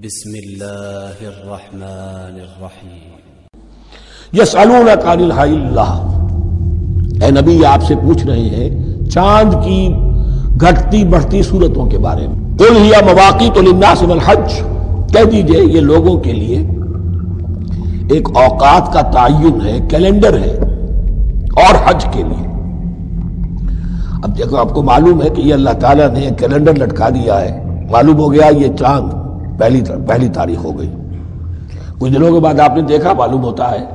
بسم اللہ الرحمن الرحیم۔ یسألونک عن الحلہ، اے نبی آپ سے پوچھ رہے ہیں چاند کی گھٹتی بڑھتی صورتوں کے بارے میں۔ قل ہی مواقیت للناس والحج، کہہ دیجئے یہ لوگوں کے لیے ایک اوقات کا تعین ہے، کیلنڈر ہے، اور حج کے لیے۔ اب دیکھو آپ کو معلوم ہے کہ یہ اللہ تعالیٰ نے ایک کیلنڈر لٹکا دیا ہے، معلوم ہو گیا یہ چاند پہلی تاریخ ہو گئی۔ کچھ دنوں کے بعد آپ نے دیکھا معلوم ہوتا ہے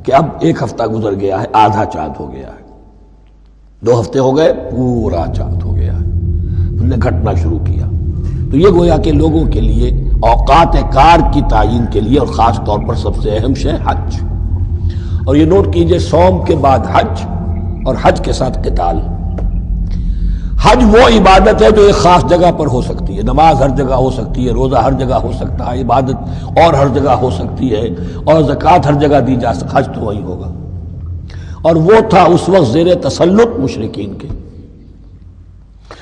کہ اب ایک ہفتہ گزر گیا ہے، آدھا چاند ہو گیا ہے، 2 ہفتے ہو گئے، پورا چاند ہو گیا ہے، انہوں نے گھٹنا شروع کیا۔ تو یہ گویا کہ لوگوں کے لیے اوقات کار کی تعین کے لیے، اور خاص طور پر سب سے اہم شے حج۔ اور یہ نوٹ کیجئے، صوم کے بعد حج، اور حج کے ساتھ قتال۔ حج وہ عبادت ہے جو ایک خاص جگہ پر ہو سکتی ہے، نماز ہر جگہ ہو سکتی ہے، روزہ ہر جگہ ہو سکتا ہے، عبادت اور ہر جگہ ہو سکتی ہے، اور زکوٰۃ ہر جگہ دی جا سکتی، حج تو وہی ہوگا۔ اور وہ تھا اس وقت زیر تسلط مشرکین کے،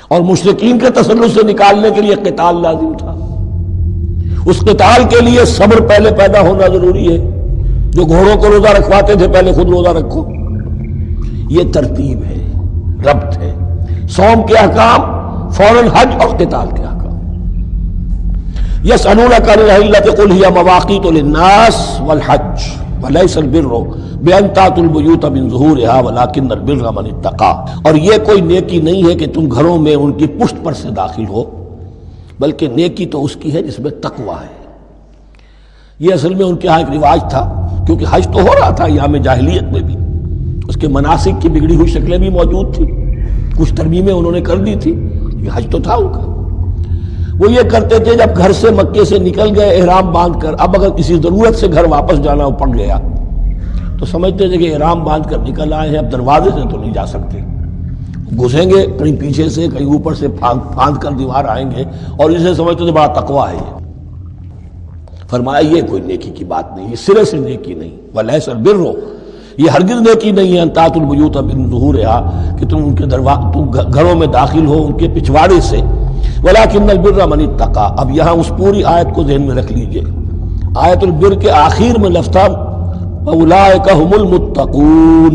اور مشرکین کے تسلط سے نکالنے کے لیے قتال لازم تھا۔ اس قتال کے لیے صبر پہلے پیدا ہونا ضروری ہے۔ جو گھوڑوں کو روزہ رکھواتے تھے پہلے خود روزہ رکھو، یہ ترتیب ہے، ربط ہے۔ صوم کے احکام، فوراً حج اور قتال کے احکام۔ یسألونک عن الحلۃ قل ہی مواقیت للناس والحج ولیس البر بأن تأتوا البیوت من ظہورها ولکن البر من اتقی۔ اور یہ کوئی نیکی نہیں ہے کہ تم گھروں میں ان کی پشت پر سے داخل ہو، بلکہ نیکی تو اس کی ہے جس میں تقوی ہے۔ یہ اصل میں ان کے ہاں ایک رواج تھا، کیونکہ حج تو ہو رہا تھا ایام جاہلیت میں بھی، اس کے مناسک کی بگڑی ہوئی شکلیں بھی موجود تھیں، کچھ ترمیمیں انہوں نے کر دی تھی، یہ حج تو تھا ان کا۔ وہ یہ کرتے تھے جب گھر سے مکے سے نکل گئے احرام باندھ کر، اب اگر کسی ضرورت سے گھر واپس جانا پڑ گیا تو سمجھتے تھے کہ احرام باندھ کر نکل آئے ہیں، اب دروازے سے تو نہیں جا سکتے، گھسیں گے کہیں پیچھے سے، کہیں اوپر سے پھاند کر دیوار آئیں گے، اور اسے سمجھتے تھے بڑا تقویٰ ہے یہ۔ فرمایا یہ کوئی نیکی کی بات نہیں، یہ سرے سے نیکی نہیں۔ ولیس البر، یہ ہرگز نیکی نہیں ہے ان تأتوا البیوت من ظہورها، کہ تم ان کے گھروں میں داخل ہو ان کے پچھواڑے سے، ولکن البر من اتقی۔ اب یہاں اس پوری آیت کو ذہن میں رکھ لیجئے، آیت البر کے آخر میں لفظ تھا اولئک هم المتقون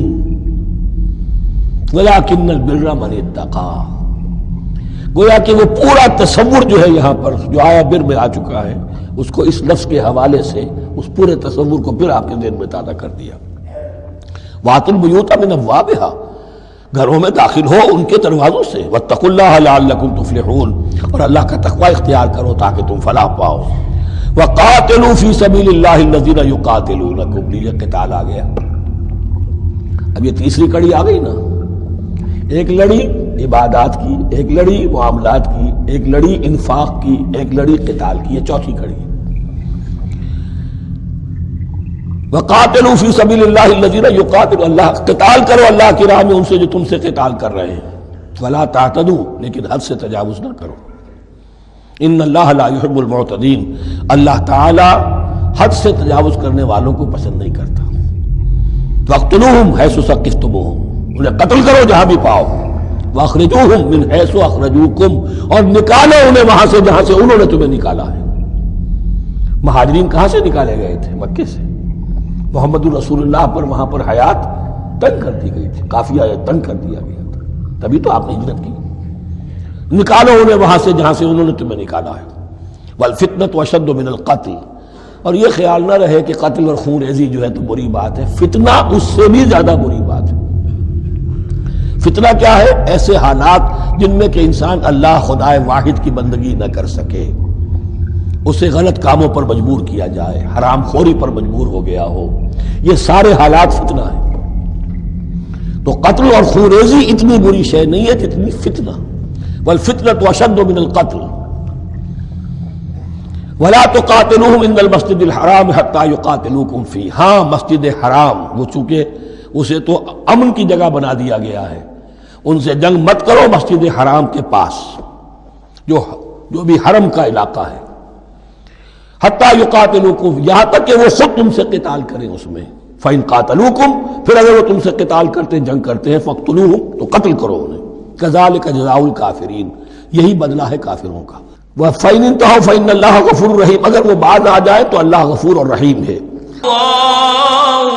ولکن البر من اتقی۔ گویا کہ وہ پورا تصور جو ہے یہاں پر جو آیا بر میں آ چکا ہے، اس کو اس لفظ کے حوالے سے اس پورے تصور کو پھر آپ کے ذہن میں تازہ کر دیا۔ وَأْتُوا الْبُيُوتَ مِنْ أَبْوَابِهَا، گھروں میں داخل ہو ان کے دروازوں سے، وَاتَّقُوا اللَّهَ لَعَلَّكُمْ تُفْلِحُونَ، اور اللہ کا تقوی اختیار کرو تاکہ تم فلاح پاؤ۔ وَقَاتِلُوا فِي سَبِيلِ اللَّهِ الَّذِينَ يُقَاتِلُونَكُمْ، یہ قتال آ گیا۔ اب یہ تیسری کڑی آ گئی نا، ایک لڑی عبادات کی، ایک لڑی معاملات کی، ایک لڑی انفاق کی، ایک لڑی قتال کی، یہ چوتھی کڑی۔ وَقَاتِلُوا فِي سَبِيلِ اللَّهِ الَّذِينَ يُقَاتِلُونَ، اللہ قتال کرو اللہ کی راہ میں ان سے جو تم سے قتال کر رہے ہیں۔ وَلَا تَعْتَدُوا، لیکن حد سے تجاوز نہ کرو۔ إِنَّ اللَّهَ لَا يُحِبُّ الْمُعْتَدِينَ، اللہ تعالی حد سے تجاوز کرنے والوں کو پسند نہیں کرتا۔ وَاقْتُلُوهُمْ حَيْثُ ثَقِفْتُمُوهُمْ، انہیں قتل کرو جہاں بھی پاؤ۔ وَأَخْرِجُوهُمْ مِنْ حَيْثُ أَخْرَجُوكُمْ، اور نکالو انہیں وہاں سے جہاں سے انہوں نے تمہیں نکالا ہے۔ مہاجرین کہاں سے نکالے گئے تھے؟ مکے سے۔ محمد الرسول اللہ پر وہاں پر حیات تنگ کر دی گئی تھی، قافیہ تنگ کر دیا گیا تھا، تبھی تو آپ نے ہجرت کی۔ نکالو انہیں وہاں سے جہاں سے انہوں نے تمہیں نکالا ہے۔ والفتنة اشد من القتل، اور یہ خیال نہ رہے کہ قتل اور خون ریزی جو ہے تو بری بات ہے، فتنہ اس سے بھی زیادہ بری بات ہے۔ فتنہ کیا ہے؟ ایسے حالات جن میں کہ انسان اللہ خدائے واحد کی بندگی نہ کر سکے، اسے غلط کاموں پر مجبور کیا جائے، حرام خوری پر مجبور ہو گیا ہو، یہ سارے حالات فتنہ ہیں۔ تو قتل اور خون ریزی اتنی بری شے نہیں ہے جتنی فتنہ۔ والفتنة اشد من القتل ولا تقاتلوهم عند المسجد الحرام حتى يقاتلوكم فيه، ہاں مسجد حرام وہ چونکہ اسے تو امن کی جگہ بنا دیا گیا ہے، ان سے جنگ مت کرو مسجد حرام کے پاس جو بھی حرم کا علاقہ ہے، حتیٰ یقاتلوکم، یہاں تک کہ وہ خود تم سے قتال کریں اس میں۔ فَإِن قَاتَلُوكُمْ، پھر اگر وہ تم سے قتال کرتے ہیں، جنگ کرتے ہیں، فَاقْتُلُوهُمْ، تو قتل کرو انہیں۔ كَذَلِكَ جَزَاءُ الْكَافِرِينَ، یہی بدلہ ہے کافروں کا۔ فَإِنِ انْتَهَوْا فَإِنَّ اللَّهَ غَفُورٌ رَحِيمٌ، اگر وہ بعد آ جائے تو اللہ غفور اور رحیم ہے۔ اللہ